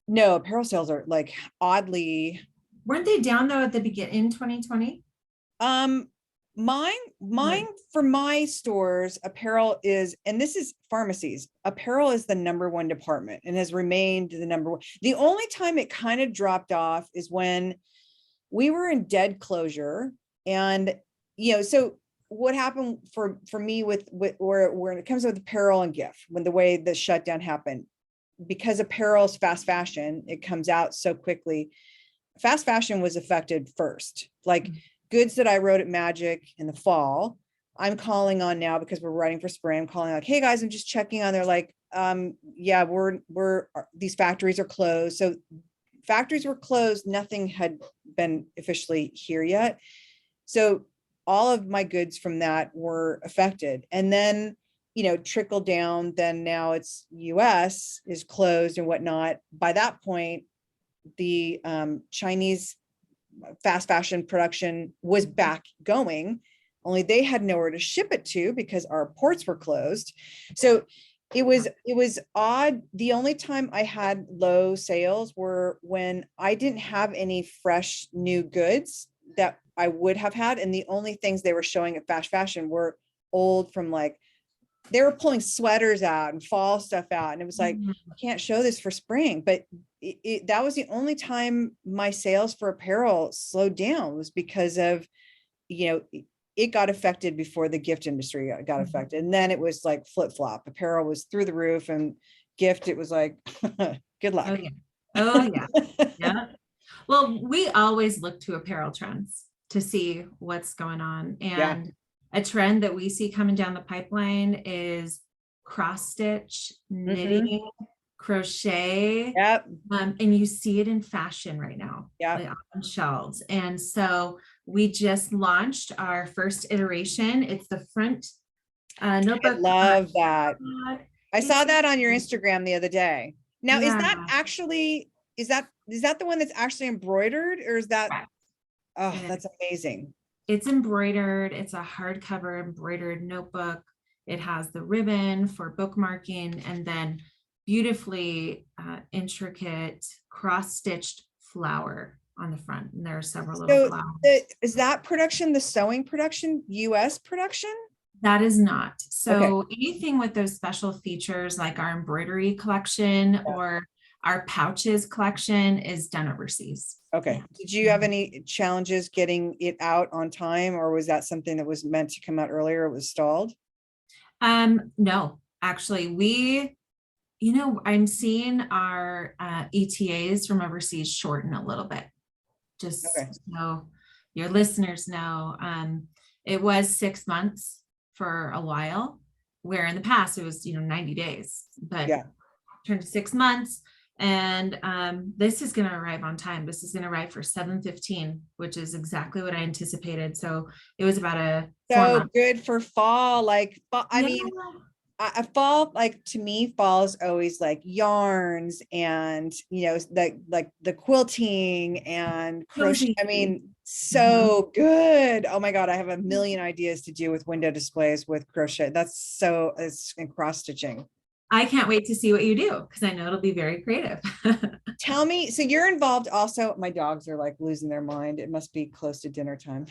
No, apparel sales are like oddly. Weren't they down though at the beginning in 2020? Mine for my stores, apparel is, and this is pharmacies, apparel is the number one department and has remained the number one. The only time it kind of dropped off is when we were in dead closure. And, so what happened for me with where it comes with apparel and gift, when the way the shutdown happened, because apparel is fast fashion, it comes out so quickly. Fast fashion was affected first, like goods that I wrote at Magic in the fall, I'm calling on now because we're writing for spring. I'm calling like, hey guys, I'm just checking on. They're like, yeah, these factories are closed. So factories were closed. Nothing had been officially here yet. So all of my goods from that were affected. And then, trickle down, then now it's US is closed and whatnot. By that point, the Chinese fast fashion production was back going, only they had nowhere to ship it to because our ports were closed. So it was odd. The only time I had low sales were when I didn't have any fresh new goods that I would have had. And the only things they were showing at fast fashion were old from like, they were pulling sweaters out and fall stuff out. And it was like, I can't show this for spring, but that was the only time my sales for apparel slowed down, was because of, it got affected before the gift industry got affected. And then it was like flip flop. Apparel was through the roof and gift, it was like, good luck. Oh yeah. Yeah. Well, we always look to apparel trends to see what's going on. And a trend that we see coming down the pipeline is cross stitch, Mhm. knitting, crochet. Yep. And you see it in fashion right now, Yep. like on shelves. And so we just launched our first iteration. It's the front I notebook. love that. I saw It's that on your Instagram the other day. Now, is that yeah. actually, is that the one that's actually embroidered, or is that, Correct. oh, It that's amazing. It's embroidered. It's a hardcover embroidered notebook. It has the ribbon for bookmarking and then beautifully intricate cross-stitched flower on the front. And there are several little So flowers. is that production, the sewing production, US production? That is not. Okay. So anything with those special features like our embroidery collection or our pouches collection is done overseas. Okay. Yeah. Did you have any challenges getting it out on time, or was that something that was meant to come out earlier? It was stalled? No, actually, I'm seeing our ETAs from overseas shorten a little bit. Just Okay. so your listeners know, it was 6 months for a while, where in the past it was 90 days, but Yeah. turned to 6 months. And this is going to arrive on time. This is going to arrive for 7/15, which is exactly what I anticipated. So it was about a 4 So month. good for fall. Like, I Yeah. mean, a fall, like, to me, fall is always like yarns and, like the quilting and crochet. I Cozy. mean, so good. Oh my God. I have a million ideas to do with window displays with crochet. It's and cross stitching. I can't wait to see what you do because I know it'll be very creative. Tell me, so you're involved also. My dogs are like losing their mind. It must be close to dinner time.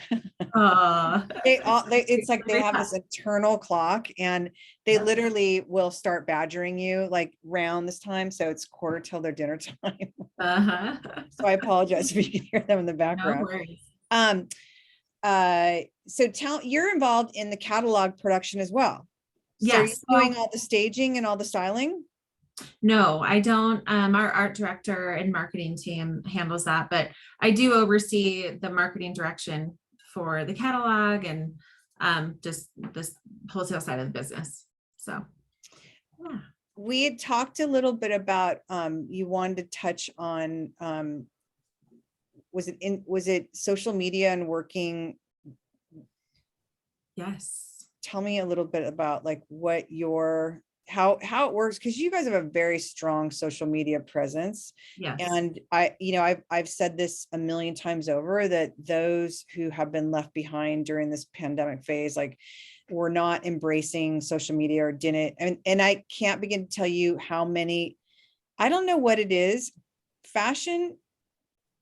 It's like they have this internal clock, and they literally will start badgering you like round this time. So it's quarter till their dinner time. Uh-huh. So I apologize if you can hear them in the No background. worries. So you're involved in the catalog production as well. So are you Yes. doing all the staging and all the styling? No, I don't. Our art director and marketing team handles that, but I do oversee the marketing direction for the catalog and just this wholesale side of the business. So, yeah. We had talked a little bit about, you wanted to touch on, was it social media and working? Yes. Tell me a little bit about like how it works, because you guys have a very strong social media presence. Yes. And I've said this a million times over, that those who have been left behind during this pandemic phase, like, were not embracing social media or didn't. And I can't begin to tell you how many, I don't know what it is. Fashion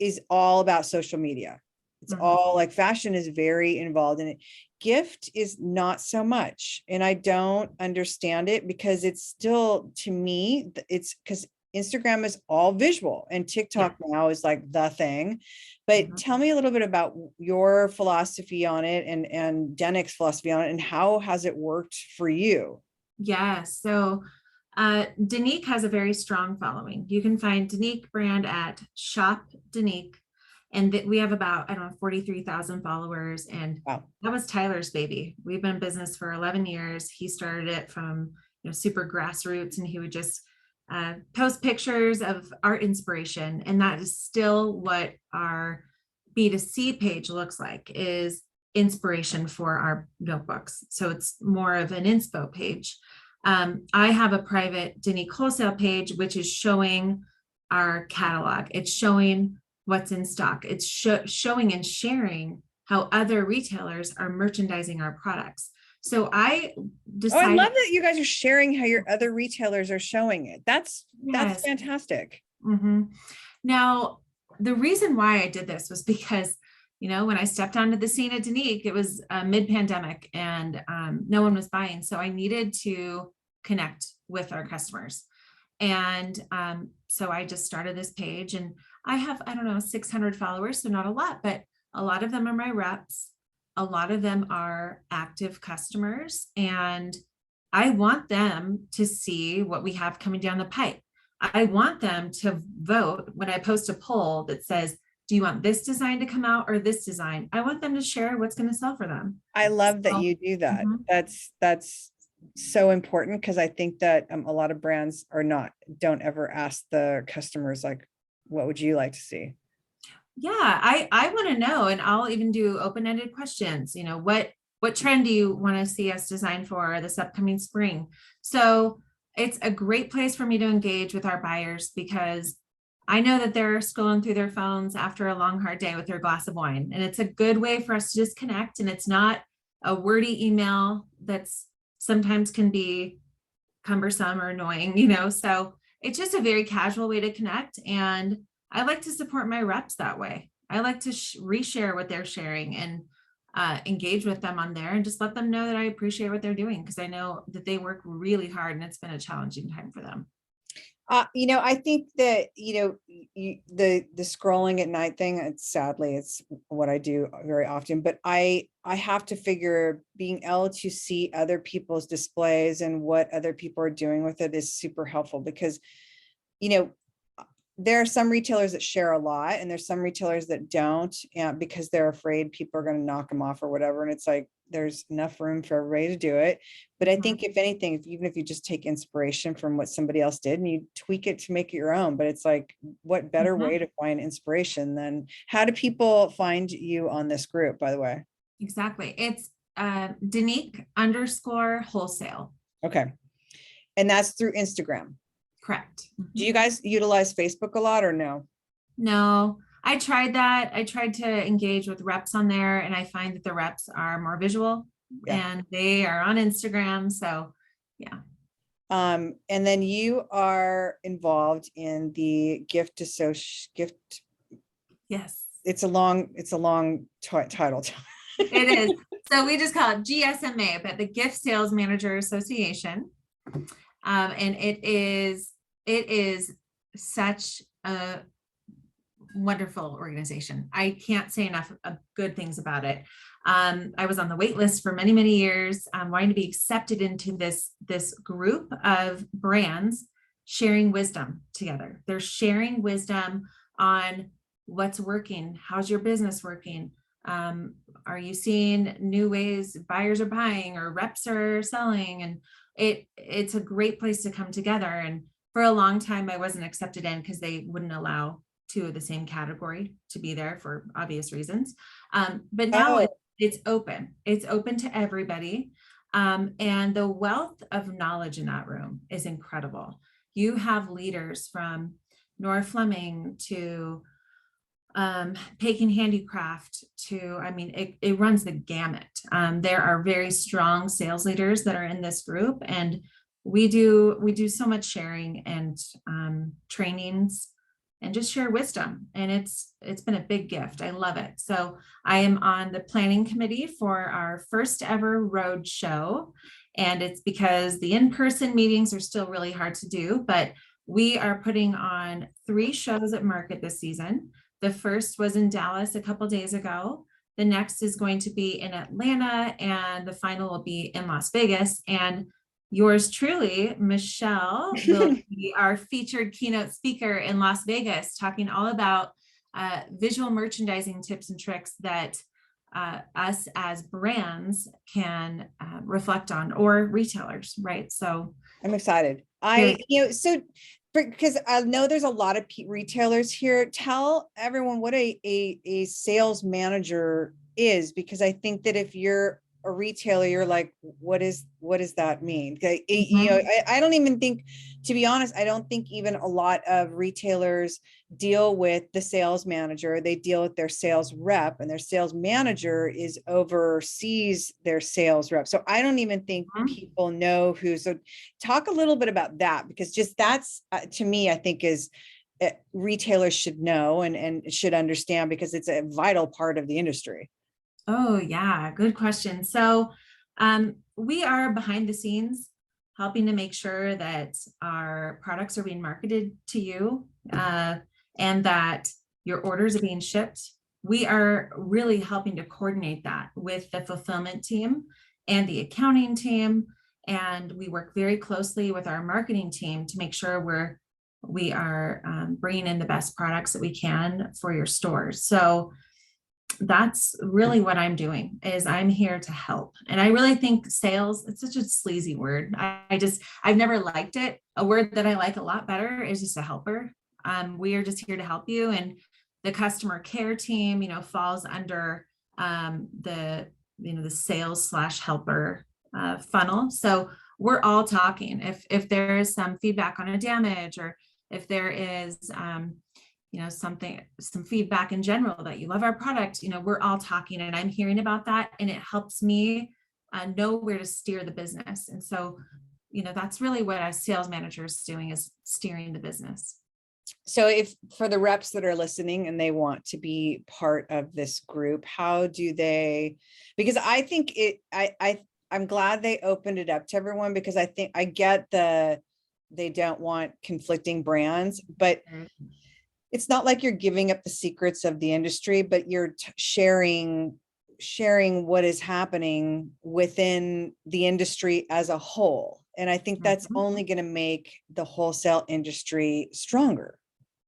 is all about social media. It's all like, fashion is very involved in it. Gift is not so much. And I don't understand it, because it's still, to me, it's because Instagram is all visual and TikTok now is like the thing. But tell me a little bit about your philosophy on it, and Denik's philosophy on it, and how has it worked for you? Yes. So Denik has a very strong following. You can find Denik brand at Shop Denik. And we have about, 43,000 followers. And Wow. that was Tyler's baby. We've been in business for 11 years. He started it from super grassroots, and he would just post pictures of art inspiration. And that is still what our B2C page looks like, is inspiration for our notebooks. So it's more of an inspo page. I have a private Denik wholesale page, which is showing our catalog. It's showing what's in stock. It's showing and sharing how other retailers are merchandising our products. So I decided. Oh, I love that you guys are sharing how your other retailers are showing it. That's fantastic. Now, the reason why I did this was because, when I stepped onto the scene at Denik, it was mid-pandemic, and no one was buying. So I needed to connect with our customers. And so I just started this page, and I have, 600 followers. So not a lot, but a lot of them are my reps. A lot of them are active customers, and I want them to see what we have coming down the pipe. I want them to vote when I post a poll that says, do you want this design to come out or this design? I want them to share what's going to sell for them. I love that you do that. so important, because I think that a lot of brands don't ever ask the customers, like, what would you like to see? Yeah, I want to know, and I'll even do open-ended questions. What trend do you want to see us design for this upcoming spring? So it's a great place for me to engage with our buyers, because I know that they're scrolling through their phones after a long, hard day with their glass of wine. And it's a good way for us to just connect. And it's not a wordy email that's sometimes can be cumbersome or annoying, so it's just a very casual way to connect. And I like to support my reps that way. I like to reshare what they're sharing and engage with them on there and just let them know that I appreciate what they're doing, because I know that they work really hard and it's been a challenging time for them. I think that, the scrolling at night thing, it's what I do very often, but I have to figure being able to see other people's displays and what other people are doing with it is super helpful, because, there are some retailers that share a lot, and there's some retailers that don't, because they're afraid people are going to knock them off or whatever. And it's like, there's enough room for everybody to do it. But I think if anything, even if you just take inspiration from what somebody else did and you tweak it to make it your own, but it's like, what better way to find inspiration than, how do people find you on this group, by the way? Exactly. It's Denik _wholesale. Okay. And that's through Instagram. Correct. Do you guys utilize Facebook a lot or no? No, I tried that. I tried to engage with reps on there, and I find that the reps are more visual and they are on Instagram. So yeah. And then you are involved in the gift. Yes. It's a long title. It is. So we just call it GSMA, but the Gift Sales Manager Association. And it is such a wonderful organization. I can't say enough of good things about it. I was on the wait list for many, many years, wanting to be accepted into this group of brands sharing wisdom together. They're sharing wisdom on what's working. How's your business working? Are you seeing new ways buyers are buying or reps are selling? And it's a great place to come together. And for a long time, I wasn't accepted in because they wouldn't allow two of the same category to be there for obvious reasons. But now it's open. It's open to everybody. And the wealth of knowledge in that room is incredible. You have leaders from Nora Fleming to Pagan Handicraft to, I mean, it runs the gamut. There are very strong sales leaders that are in this group, and we do so much sharing and trainings and just share wisdom. And it's been a big gift. I love it. So I am on the planning committee for our first ever road show. And it's because the in-person meetings are still really hard to do, but we are putting on 3 shows at market this season. The first was in Dallas a couple days ago. The next is going to be in Atlanta, and the final will be in Las Vegas. And yours truly, Michelle, will be our featured keynote speaker in Las Vegas, talking all about visual merchandising tips and tricks that us as brands can reflect on, or retailers, right? So I'm excited. Because I know there's a lot of retailers here. Tell everyone what a sales manager is, because I think that if you're a retailer, you're like, what does that mean? I don't even think, to be honest, I don't think even a lot of retailers deal with the sales manager. They deal with their sales rep, and their sales manager oversees their sales rep. So I don't even think people know who. So talk a little bit about that, because just that's to me, I think is retailers should know and should understand, because it's a vital part of the industry. Oh yeah, good question. So we are behind the scenes helping to make sure that our products are being marketed to you and that your orders are being shipped. We are really helping to coordinate that with the fulfillment team and the accounting team. And we work very closely with our marketing team to make sure we are bringing in the best products that we can for your stores. So that's really what I'm doing, is I'm here to help. And I really think sales, it's such a sleazy word. I've never liked it. A word that I like a lot better is just a helper. We are just here to help you. And the customer care team, falls under the sales / helper funnel. So we're all talking. If there is some feedback on a damage, or if there is some feedback in general that you love our product, we're all talking, and I'm hearing about that, and it helps me know where to steer the business. And so, that's really what a sales manager is doing, is steering the business. So if for the reps that are listening and they want to be part of this group, how do they, because I think I'm glad they opened it up to everyone, because I think I get they don't want conflicting brands, but it's not like you're giving up the secrets of the industry, but you're sharing what is happening within the industry as a whole. And I think that's only going to make the wholesale industry stronger.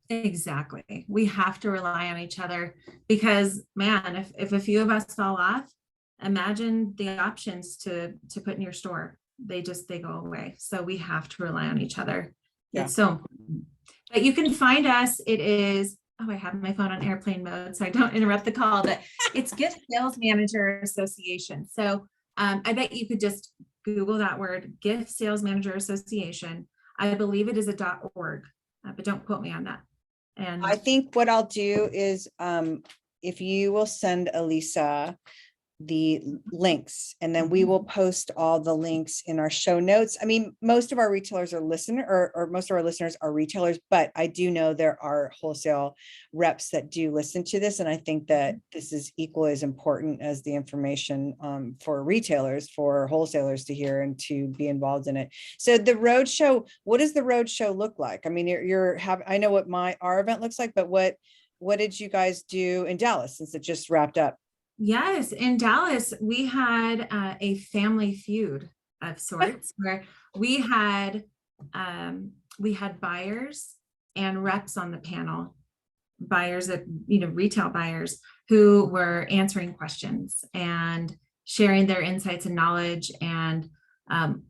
Exactly. We have to rely on each other, because man, if a few of us fall off, imagine the options to put in your store. They go away. So we have to rely on each other. Yeah. It's so important. But you can find us. It is, I have my phone on airplane mode so I don't interrupt the call, but it's Gift Sales Manager Association. So I bet you could just Google that word, Gift Sales Manager Association. I believe it is a .org, but don't quote me on that. And I think what I'll do is if you will send Elisa the links, and then we will post all the links in our show notes. I mean, most of our retailers are or most of our listeners are retailers, but I do know there are wholesale reps that do listen to this. And I think that this is equally as important as the information for retailers, for wholesalers to hear and to be involved in it. So the roadshow, what does the roadshow look like? I mean, I know what our event looks like, but what did you guys do in Dallas, since it just wrapped up? Yes, in Dallas, we had a family feud of sorts where we had buyers and reps on the panel, buyers of, retail buyers who were answering questions and sharing their insights and knowledge, and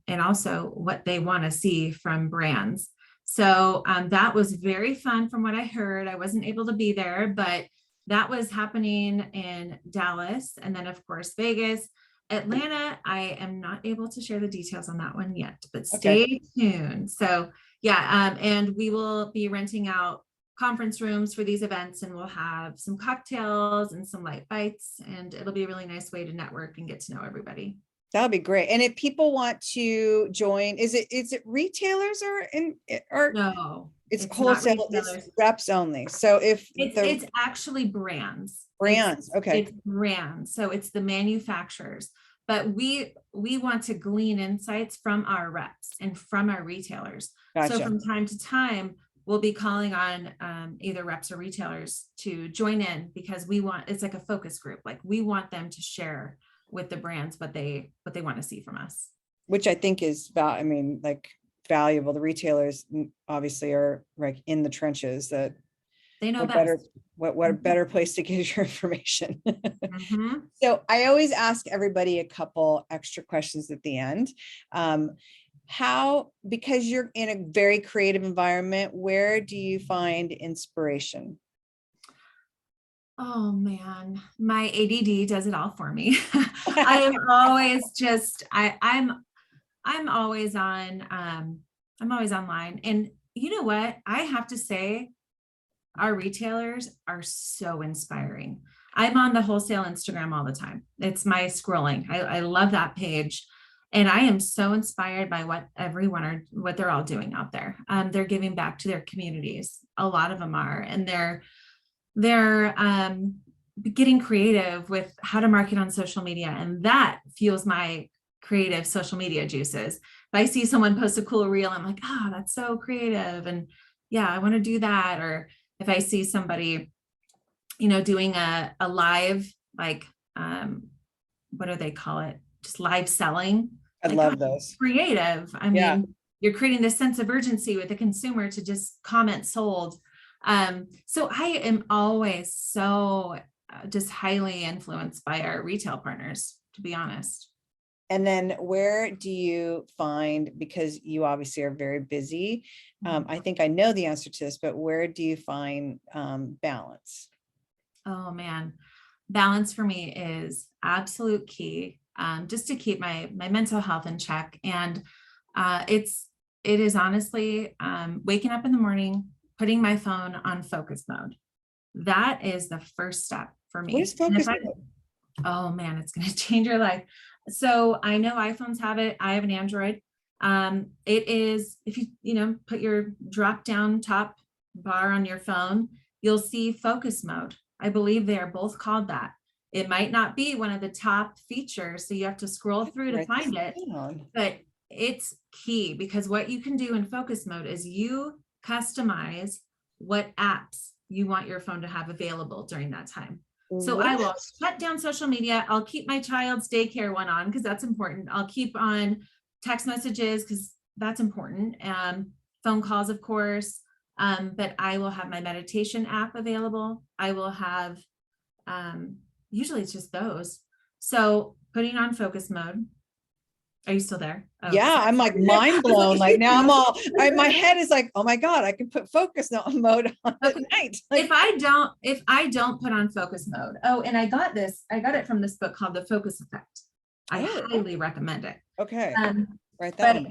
also what they want to see from brands. So that was very fun from what I heard. I wasn't able to be there, but that was happening in Dallas. And then of course, Vegas, Atlanta. I am not able to share the details on that one yet, but stay tuned. So yeah. And we will be renting out conference rooms for these events, and we'll have some cocktails and some light bites, and it'll be a really nice way to network and get to know everybody. That'll be great. And if people want to join, is it retailers or no? It's wholesale, it's reps only. So if it's actually brands. Okay. It's brands. So it's the manufacturers, but we want to glean insights from our reps and from our retailers. Gotcha. So from time to time, we'll be calling on either reps or retailers to join in, because it's like a focus group. Like we want them to share with the brands what they want to see from us. Which I think is valuable. The retailers obviously are like in the trenches, that they know best. What a better place to get your information. So I always ask everybody a couple extra questions at the end. Because you're in a very creative environment, where do you find inspiration? Oh man, my ADD does it all for me. I am always I'm always on, I'm always online. And you know what? I have to say, our retailers are so inspiring. I'm on the wholesale Instagram all the time. It's my scrolling. I love that page. And I am so inspired by what they're all doing out there. They're giving back to their communities. A lot of them are, and they're getting creative with how to market on social media. And that fuels my creative social media juices. If I see someone post a cool reel, I'm like, that's so creative. And yeah, I want to do that. Or if I see somebody, doing a live, like, what do they call it? Just live selling. I love those. Creative. I mean, you're creating this sense of urgency with the consumer to just comment sold. So I am always so just highly influenced by our retail partners, to be honest. And then where do you find, because you obviously are very busy, I think I know the answer to this, but where do you find balance? Oh man, balance for me is absolute key, just to keep my mental health in check. And it is honestly waking up in the morning, putting my phone on focus mode. That is the first step for me. What is focus mode? Oh man, it's going to change your life. So I know iPhones have it. I have an Android. It is, if you put your drop down top bar on your phone, you'll see focus mode. I believe they are both called that. It might not be one of the top features, so you have to scroll through to find it, but it's key, because what you can do in focus mode is you customize what apps you want your phone to have available during that time. So I will shut down social media. I'll keep my child's daycare one on because that's important. I'll keep on text messages because that's important. Phone calls, of course. But I will have my meditation app available. I will have, usually it's just those. So putting on focus mode. Are you still there? Oh, yeah, sorry. I'm like mind blown. Like now my head is like, oh my God, I can put focus mode on at night. Like, if I don't put on focus mode. Oh, and I got it from this book called The Focus Effect. I highly recommend it. Okay. Right. But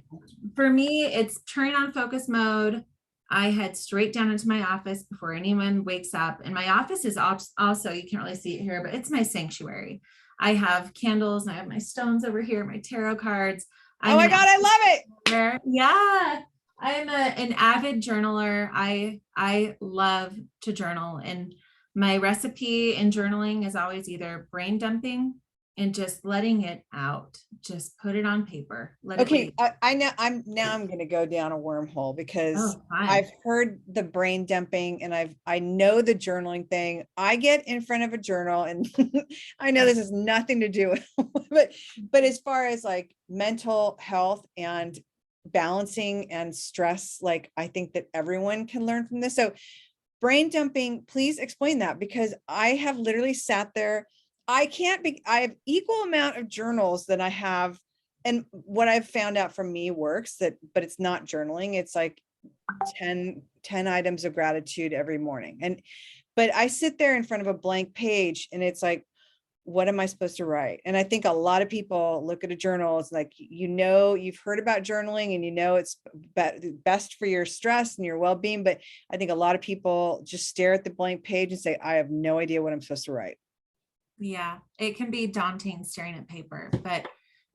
for me, it's turning on focus mode. I head straight down into my office before anyone wakes up. And my office is also, you can't really see it here, but it's my sanctuary. I have candles and I have my stones over here, my tarot cards. Oh my God, I love it. Yeah. I'm an avid journaler. I love to journal, and my recipe in journaling is always either brain dumping and just letting it out. Just put it on paper. Okay, I know I'm going to go down a wormhole because I've heard the brain dumping and I know the journaling thing. I get in front of a journal and I know this has nothing to do with, but as far as like mental health and balancing and stress, like I think that everyone can learn from this. So brain dumping, please explain that, because I have literally sat there. I have equal amount of journals that I have. And what I've found out from me works but it's not journaling. It's like 10 items of gratitude every morning. But I sit there in front of a blank page and it's like, what am I supposed to write? And I think a lot of people look at a journal. It's like, you've heard about journaling and it's best for your stress and your well-being. But I think a lot of people just stare at the blank page and say, I have no idea what I'm supposed to write. Yeah, it can be daunting staring at paper, but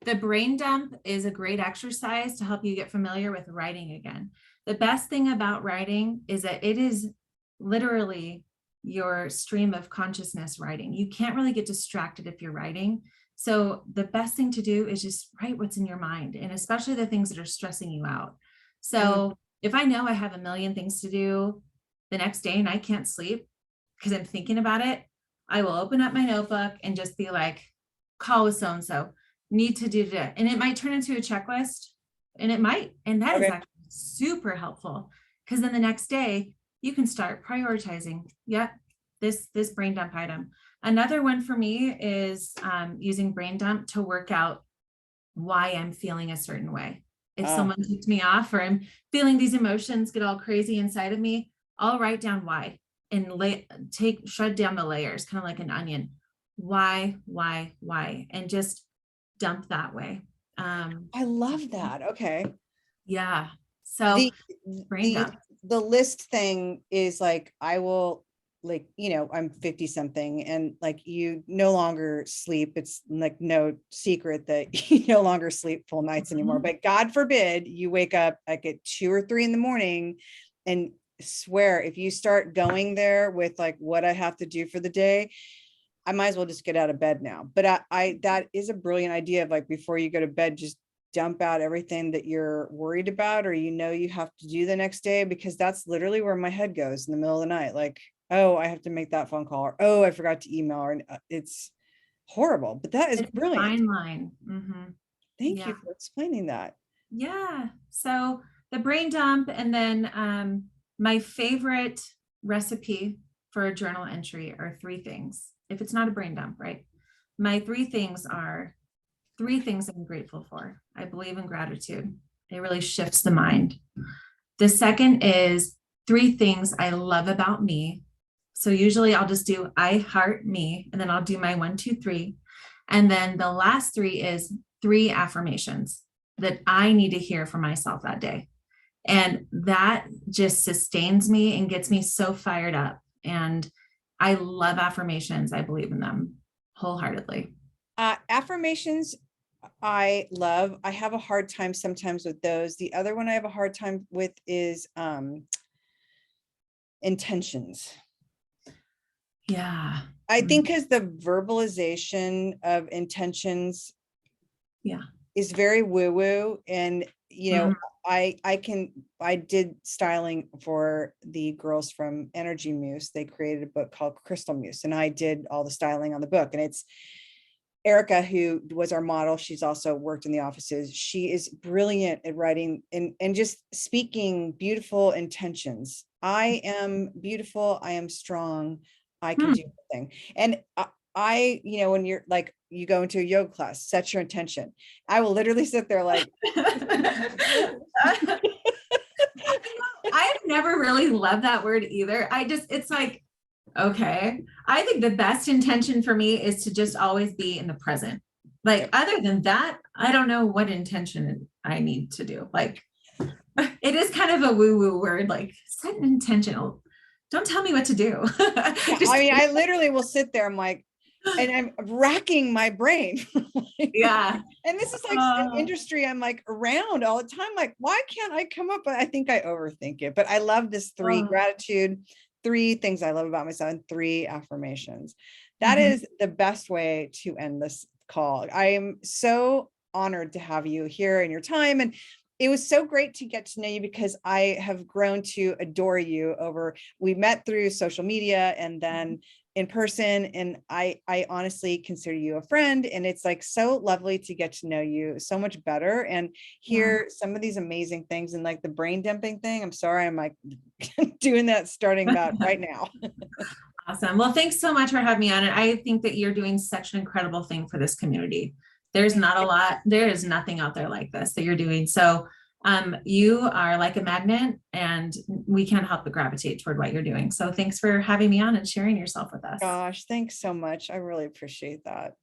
the brain dump is a great exercise to help you get familiar with writing again. The best thing about writing is that it is literally your stream of consciousness writing. You can't really get distracted if you're writing. So the best thing to do is just write what's in your mind, and especially the things that are stressing you out. So if I know I have a million things to do the next day and I can't sleep because I'm thinking about it, I will open up my notebook and just be like, call with so-and-so, need to do that. And it might turn into a checklist, and it might. And that is actually super helpful, because then the next day you can start prioritizing. Yep, this brain dump item. Another one for me is using brain dump to work out why I'm feeling a certain way. If someone ticked me off or I'm feeling these emotions get all crazy inside of me, I'll write down why. And shred down the layers, kind of like an onion. Why, and just dump that way. I love that. Okay. Yeah. So the list thing is like, I will, like, I'm 50 something and like, you no longer sleep. It's like no secret that you no longer sleep full nights anymore, but God forbid you wake up like at 2 or 3 in the morning, and swear if you start going there with like what I have to do for the day, I might as well just get out of bed now. But I that is a brilliant idea of like, before you go to bed, just dump out everything that you're worried about or you have to do the next day, because that's literally where my head goes in the middle of the night. Like, oh, I have to make that phone call, or oh, I forgot to email, or it's horrible. But that is brilliant. Fine line. Thank you for explaining that. Yeah. So the brain dump, and then my favorite recipe for a journal entry are 3 things. if it's not a brain dump, right? My three things are three things I'm grateful for. I believe in gratitude. It really shifts the mind. The second is three things I love about me. So usually I'll just do I heart me, and then I'll do my 1, 2, 3. And then the last three is 3 affirmations that I need to hear for myself that day. And that just sustains me and gets me so fired up. And I love affirmations. I believe in them wholeheartedly. Affirmations, I love. I have a hard time sometimes with those. The other one I have a hard time with is intentions. Yeah. I think because the verbalization of intentions is very woo-woo. And, I did styling for the girls from Energy Muse. They created a book called Crystal Muse, and I did all the styling on the book. And it's Erica, who was our model. She's also worked in the offices. She is brilliant at writing and just speaking beautiful intentions. I am beautiful. I am strong. I can do anything. And when you're like, you go into a yoga class, set your intention. I will literally sit there like, I've never really loved that word either. It's like, okay. I think the best intention for me is to just always be in the present. Like, other than that, I don't know what intention I need to do. Like, it is kind of a woo-woo word, like set an intention. Don't tell me what to do. I literally will sit there. I'm like, and I'm racking my brain. Yeah. And this is like an industry I'm like around all the time. Like, why can't I come up? I think I overthink it, but I love this 3 gratitude, 3 things I love about myself, and 3 affirmations. That is the best way to end this call. I am so honored to have you here in your time. And it was so great to get to know you, because I have grown to adore you we met through social media and then in person. And I honestly consider you a friend, and it's like so lovely to get to know you so much better and hear some of these amazing things. And like the brain dumping thing, I'm sorry, I'm like doing that starting about right now. Awesome. Well, thanks so much for having me on. And I think that you're doing such an incredible thing for this community. There is nothing out there like this that you're doing. So you are like a magnet, and we can't help but gravitate toward what you're doing. So thanks for having me on and sharing yourself with us. Gosh, thanks so much. I really appreciate that.